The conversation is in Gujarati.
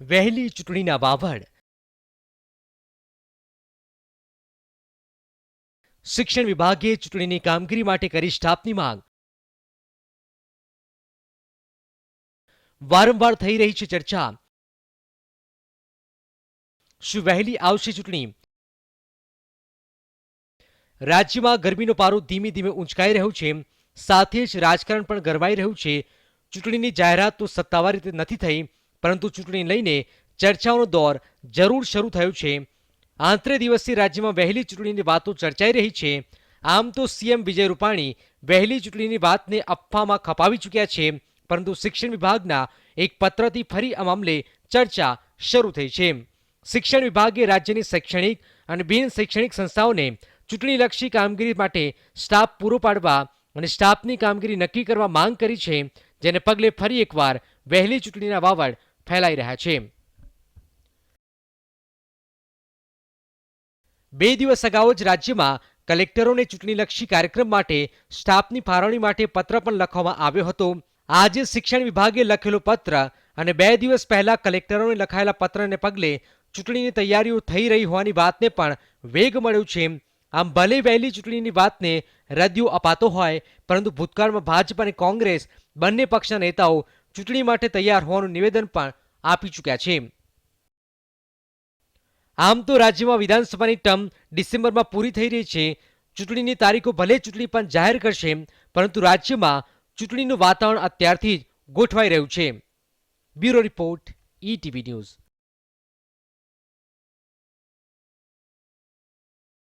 વહેલી ચૂંટણીના વાવડ. શિક્ષણ વિભાગે ચૂંટણીની કામગીરી માટે કરી સ્ટાફની માંગ. વારંવાર થઈ રહી છે ચર્ચા. શું વહેલી આવશે ચૂંટણી? રાજ્યમાં ગરમીનો પારો ધીમે ધીમે ઊંચકાઈ રહ્યો છે. સાથે જ રાજકારણ પણ ગરમાઈ રહ્યું છે. ચૂંટણીની જાહેરાત તો સત્તાવાર રીતે નથી થઈ, પરંતુ ચૂંટણી લઈને ચર્ચાઓનો દોર જરૂર શરૂ થયો છે. આંતરે દિવસથી રાજ્યમાં વહેલી ચૂંટણીની વાતો ચર્ચાઈ રહી છે. આમ તો સીએમ વિજય રૂપાણી વહેલી ચૂંટણીની વાતને અફવામાં ખપાવી ચૂક્યા છે, પરંતુ શિક્ષણ વિભાગના એક પત્રથી ફરી આ મામલે ચર્ચા શરૂ થઈ છે. શિક્ષણ વિભાગે રાજ્યની શૈક્ષણિક અને બિન શૈક્ષણિક સંસ્થાઓને ચૂંટણીલક્ષી કામગીરી માટે સ્ટાફ પૂરો પાડવા અને સ્ટાફની કામગીરી નક્કી કરવા માંગ કરી છે, જેને પગલે ફરી એકવાર વહેલી ચૂંટણીના વાવડ ફેલાઈ રહ્યા છે. 2 દિવસ અગાઉ જ રાજ્યમાં કલેક્ટરોને ચૂંટણીલક્ષી કાર્યક્રમ માટે સ્ટાફની ફાળવણી માટે પત્ર પણ લખવામાં આવ્યો હતો. આજે શિક્ષણ વિભાગે લખેલો પત્ર અને 2 દિવસ પહેલા કલેક્ટરોને લખાયેલા પત્રને પગલે ચૂંટણીની તૈયારીઓ થઈ રહી હોવાની વાતને પણ વેગ મળ્યો છે. આમ ભલે વહેલી ચૂંટણીની વાતને રદિયો અપાતો હોય, પરંતુ ભૂતકાળમાં ભાજપ અને કોંગ્રેસ બંને પક્ષના નેતાઓ ચૂંટણી માટે તૈયાર હોવાનું નિવેદન પણ આપી ચૂક્યા છે. આમ તો રાજ્યમાં વિધાનસભાની ટર્મ ડિસેમ્બરમાં પૂરી થઈ રહી છે. ચૂંટણીની તારીખો ભલે ચૂંટણી પંચ જાહેર કરશે, પરંતુ રાજ્યમાં ચૂંટણીનું વાતાવરણ અત્યારથી જ ગોઠવાઈ રહ્યું છે. Bureau report, ETV news.